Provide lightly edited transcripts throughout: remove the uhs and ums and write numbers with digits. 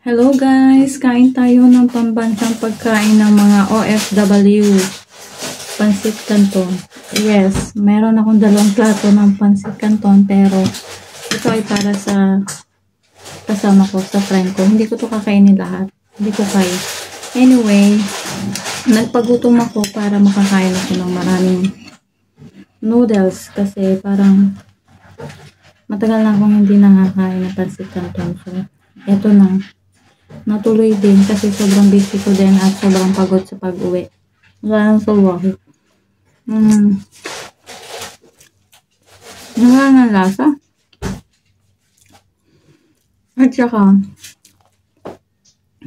Hello guys! Kain tayo ng pambansang pagkain ng mga OFW. Pansit Canton. Yes, meron akong dalawang plato ng pansit Canton pero ito ay para sa kasama ko, sa friend ko. Hindi ko to kakainin lahat. Hindi ko kaya. Anyway, nagpagutom ako para makakain ako ng maraming noodles kasi parang matagal na akong hindi nakakain ng pansit Canton. So, ito na. Natuloy din kasi sobrang busy ko din at sobrang pagod sa pag-uwi. Wala nang sawahi. Wala nang lasa. At saka,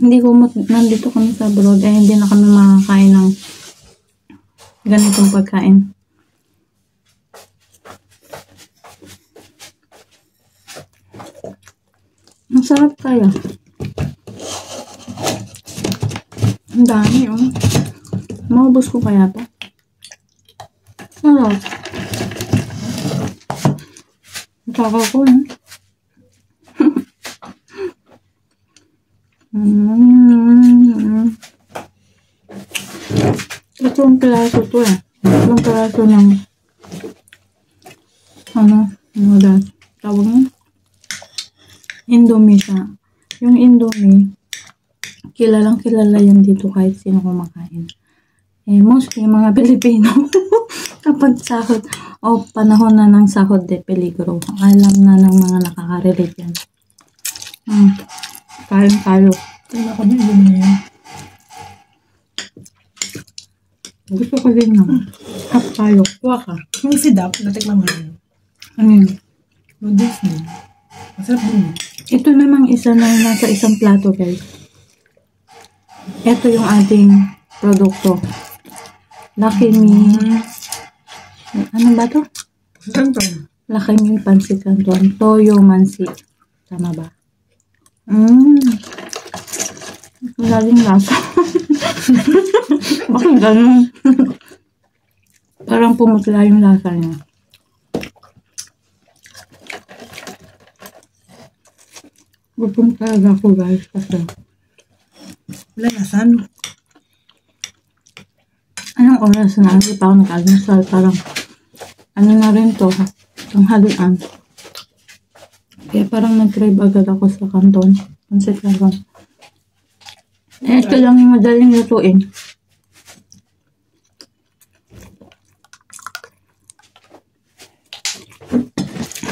nandito kami sa abroad eh hindi na kami makakain ng ganitong pagkain. Ang sarap kaya. Ang dami, oh. Maubos ko kaya to. Sarap. Saka ko, eh. Tatlong piraso to, eh. Tatlong piraso ng noodles. Tawag mo? Indomie siya. Yung Indomie, kilalang kilala yan dito kahit sino kumakain. Eh, mostly mga Pilipino. Kapag sahod o panahon na ng sahod de peligro, alam na ng mga nakaka-relate yan. Kain tayo. Tingnan ko din yun. Gusto ko din naman. Hap tayo. Kuha ka. Yung sidap, natikman mo yun. Ano yun? Noodles din. Masarap din. Ito namang isa na nasa isang plato, guys. Ito yung ating produkto. Lucky Me. Ano ba to? Canton. Lucky Me Pansit Canton. Toyo Mansi. Tama ba? Galing lasa. Bakit ganun? Parang pumutla yung lasa niya. Gutom talaga ako, guys. Kasi Wala nasan. anong oras na? Hindi pa ako nag-almusal. Parang ano na rin to, tanghalian. Kaya parang nag-crave agad ako sa Canton. Pansit Canton. Eh, ito lang yung madaling lutuin.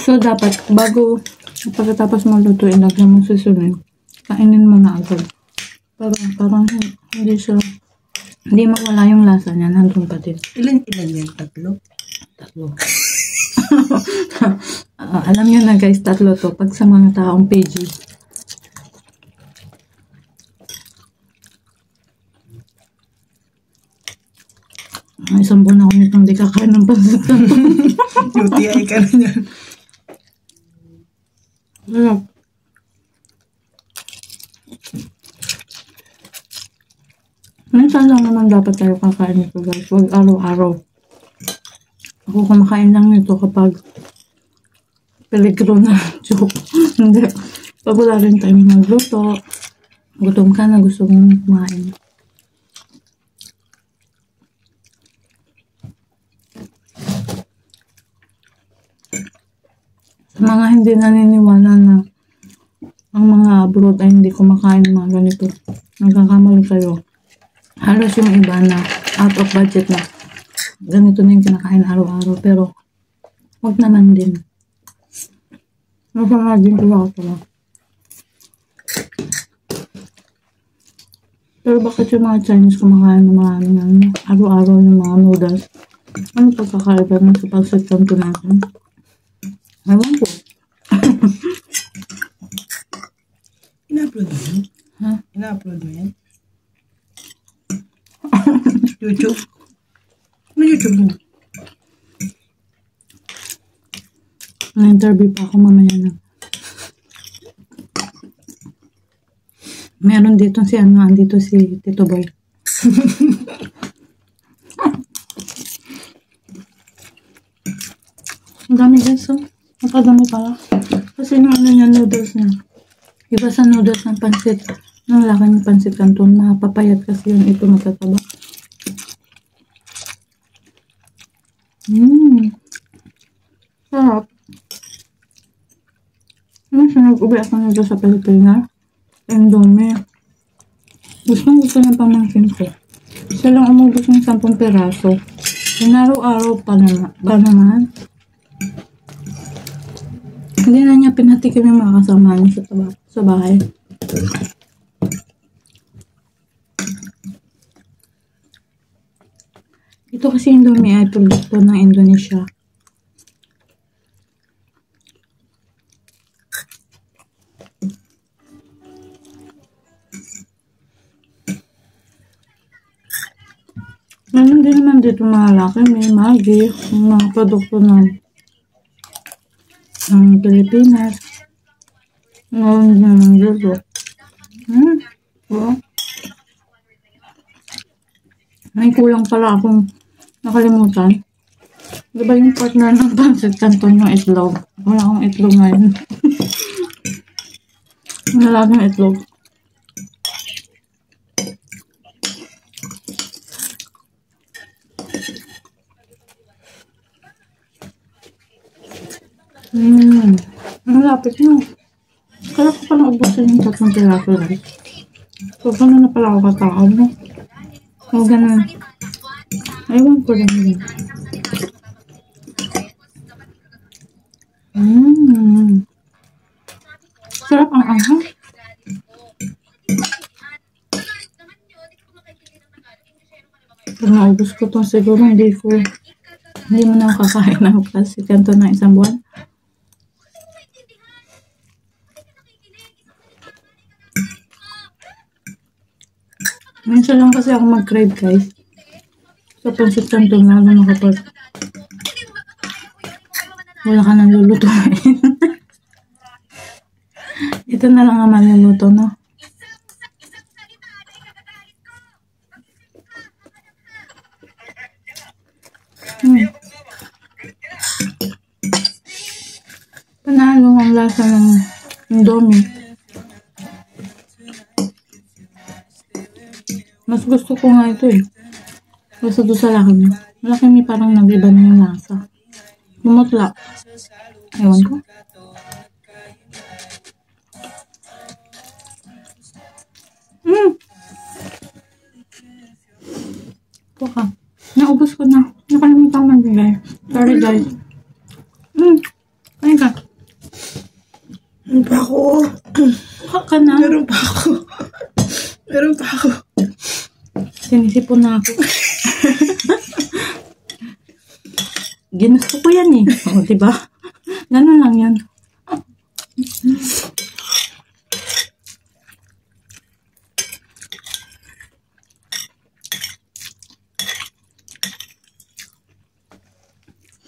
So, dapat bago pagkatapos malutuin, lagyan mo susunod. Kainin mo na agad. Parang hindi mawala yung lasa niya. Nandun pa din. Ilan yan? Tatlo? Alam niyo na guys, tatlo to. Pag sa mga taong PG. Isang buwan ako nitong di kakain ng pansit. UTI ka na yan. Sarap. Minsan lang naman dapat tayo kakain nito guys. Huwag araw-araw. Ako kumakain lang nito kapag peligro na. Joke. Hindi. Pag wala rin tayo magluto. Gutom ka na, gusto mong kumain. Sa mga hindi naniniwala na ang mga abroad ay hindi kumakain ng mga ganito, nagkakamali kayo. Halos yung iba na out of budget na ganito na yung kinakain araw-araw, pero wag naman din. Masama din ko ako. Pero bakit yung mga Chinese kumakain ng maraming araw-araw yung mga noodles? Ano pagkakaiba ng sa pansit Canton natin? Ewan ko. Ina-upload mo yan? Ha? Ina-upload mo yan? YouTube? Ano YouTube mo? Na-interview pa ako mamaya na. Meron dito si andito si Tito Boy. Ang dami guys, oh. Napagdami pala. Kasi yung ano niya, noodles niya. Iba sa noodles ng pansit. Ang laki ng pansit canton. Mapapayat kasi yun. Ito magkataba. Sarap. Sinag-ubi ako nito sa Pilipinas. Indomie. Gusto ng pamangkin ko. Isa lang umubos ng 10 peraso. Inaraw-araw pa naman. Hindi na niya pinatikim yung mga kasama niya sa bahay. Ito kasi Indomie ay produkto ng Indonesia. Meron din naman dito mga laki. May Maggi. Mga produkto ng Pilipinas. Meron din naman dito. May kulang pala akong nakalimutan. Diba yung partner ng pancit canton yung itlog? Wala akong itlog ngayon. Wala akong itlog. Ang lapit na. Kaya ko palang ubusin yung 3 piraso rin. So, gano'n na pala ako katakam, no? O, gano'n. Aywan ko lang yun. Sarap ang anghang. Pag naubos ko itong siguro, hindi mo na ako kakain ng pancit canton ng 1 buwan. Minsan lang kasi ako mag-crave, guys. Sa pancit canton, lalo na kapag wala ka nang lulutuin. Ito na lang ang maluluto, no? Panalo ang lasa ng Indomie. Mas gusto ko nga ito eh. Basta doon sa laki niya. Laki niya parang nag-iba na yung lasa. Lumutla. Ewan ko. Ito ka. Naubos ko na. Nakalimutan ko magbigay. Sorry guys. Kain ka. Meron pa ako. Kuha ka na. Meron pa ako. Meron pa ako. Sinisipon na ako. Ginusto ko yan eh. O, diba? Ganun lang yan.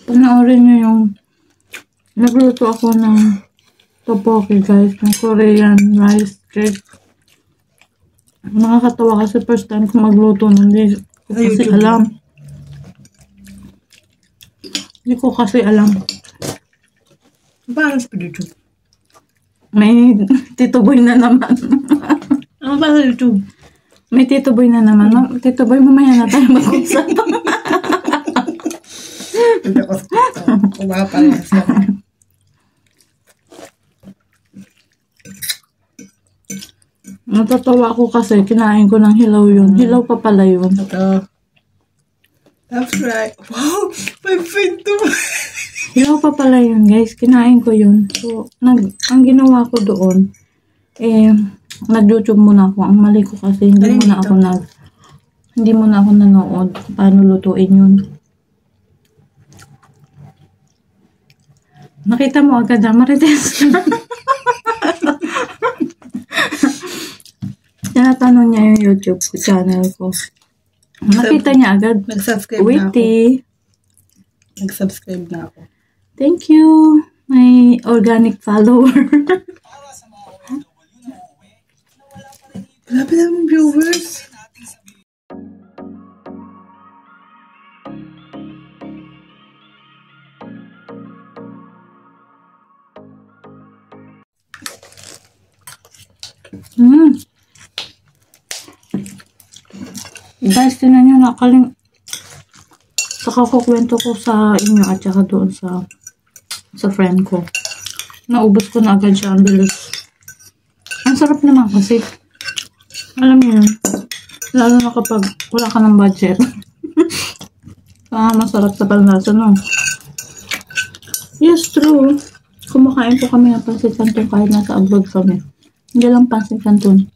Panoorin nyo yung nagluto ako ng tteokbokki guys, ng Korean rice cake. Nakakatawa kasi first time ko magluto hindi ko kasi alam. Hindi ko kasi alam. Paano sa YouTube? May Tito Boy na naman. Ano ba sa YouTube? May Tito Boy na naman. Tito Boy, mamaya na tayo mag-usap. Hindi ko kumaparehas naman. Natatawa ako kasi kinain ko ng hilaw yun. Hilaw pa pala yun. Ito. That's right. Wow! My pinto! Hilaw pa pala yun guys. Kinain ko yun. So, ang ginawa ko doon, nag-YouTube muna ako. Ang mali ko kasi hindi muna ako nanood paano lutuin yun. Nakita mo agad na Marites. Tinatanong niya yung YouTube channel ko. Nakita niya agad. Nag-subscribe na ako. Witty. Nag-subscribe na ako. Thank you, my organic follower. Grabe naman viewers. Guys, tinan nyo, saka kukwento ko sa inyo at saka doon sa friend ko. Naubos ko na agad siya, ang bilis. Ang sarap naman kasi, alam mo yun, lalo na kapag wala ka ng budget. Masarap sa panlasa, no? Yes, true. Kumakain po kami ng pansit canton kahit nasa abroad kami. Hindi lang pansit canton.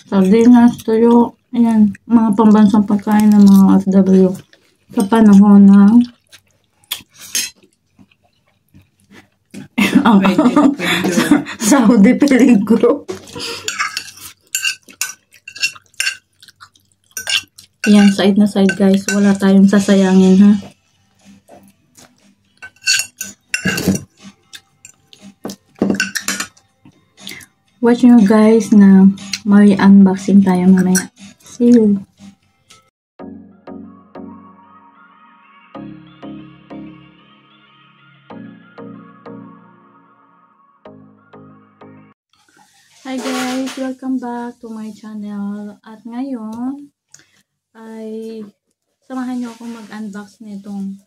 Sardinas, tuyo, ayan, mga pambansang pagkain ng mga OFW sa panahon ng Saudi peligro. Ayan, side na side guys. Wala tayong sasayangin, ha? Watch nyo guys na may unboxing tayo mamaya. See you! Hi guys! Welcome back to my channel. At ngayon ay samahan nyo akong mag-unbox nitong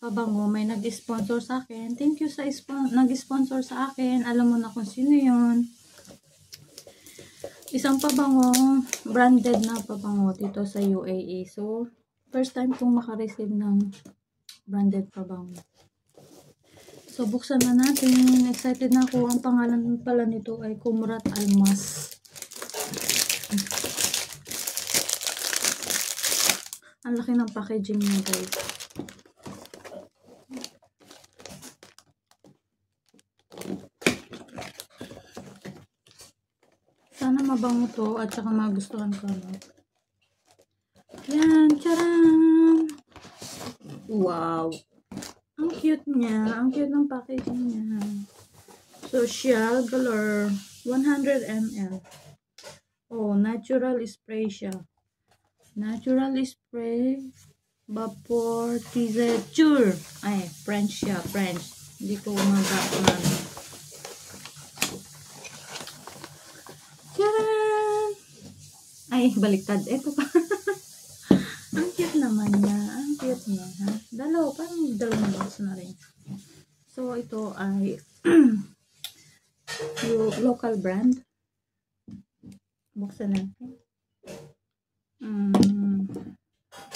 pabango. May nag-sponsor sa akin. Thank you sa nag-sponsor sa akin. Alam mo na kung sino yun. Isang pabango, branded na pabango dito sa UAE. So, first time kong makareceive ng branded pabango. So, buksan na natin. Excited na ako. Ang pangalan pala nito ay Kumrat Almas. Ang laki ng packaging niya guys. Sana mabango to at saka magustuhan ko. Yan, charan! Wow! Ang cute niya. Ang cute ng packaging niya. Social Galore 100 ml. Oh, natural spray siya. Natural spray vaporizer. Ay, French siya. French. Hindi ko mag-upload. Tcharan! Ay, baliktad. Ito pa. Ang cute naman niya. Ang cute niya. Ha? Parang dalawang box na rin. So, ito ay yung local brand. Buksan natin.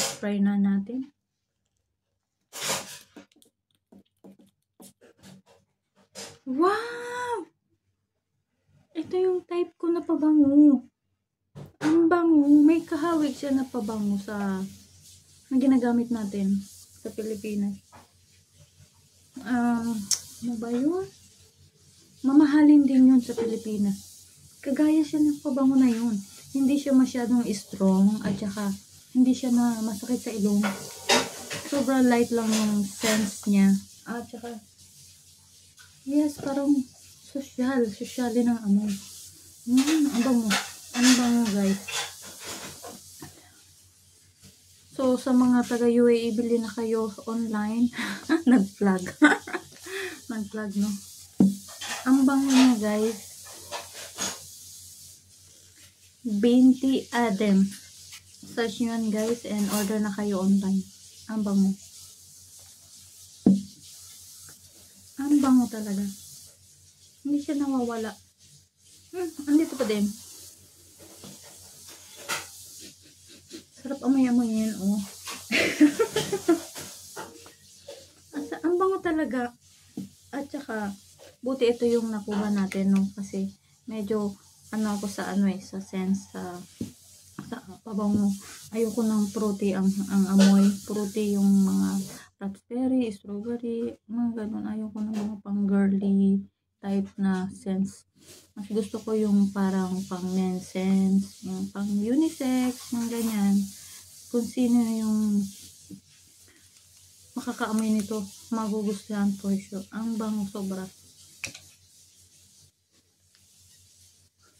Spray na natin. Wow! Ito yung type ko na pabango. Ang bango. May kahawig siya na pabango na ginagamit natin sa Pilipinas. Ano ba yun? Mamahalin din yun sa Pilipinas. Kagaya siya ng pabango na yun. Hindi siya masyadong strong at saka hindi siya na masakit sa ilong. Sobrang light lang yung sense niya. At saka yes, parang social din ang amoy. Ang bango. Ang bango guys. So sa mga taga UAE, bili na kayo online. Nag-vlog. Nag-vlog no. Ang bango niya guys. 20 Adem. Search nyo yan guys and order na kayo online. Ang bango. Ang bango talaga. Hindi siya nawawala. Andito pa din. Sarap amoy-amoyin, oh. Ang bango talaga. At saka, buti ito yung nakuha natin, no? Kasi, medyo, ako sa sa sense, sa pabango. Ayoko ng fruity ang amoy. Fruity yung mga raspberry, strawberry, mga ganun. Ayoko ng mga pang girly type na sense. Mas gusto ko yung parang pang men's sense, yung pang unisex, yung ganyan. Kung sino yung makakaamoy nito, magugustuhan for sure. Ang bango sobra.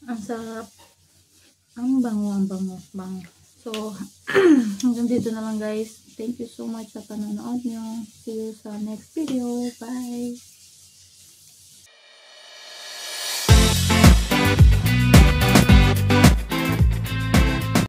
Ang sarap. Ang bango. So, hanggang dito na lang guys. Thank you so much sa panonood nyo. See you sa next video. Bye!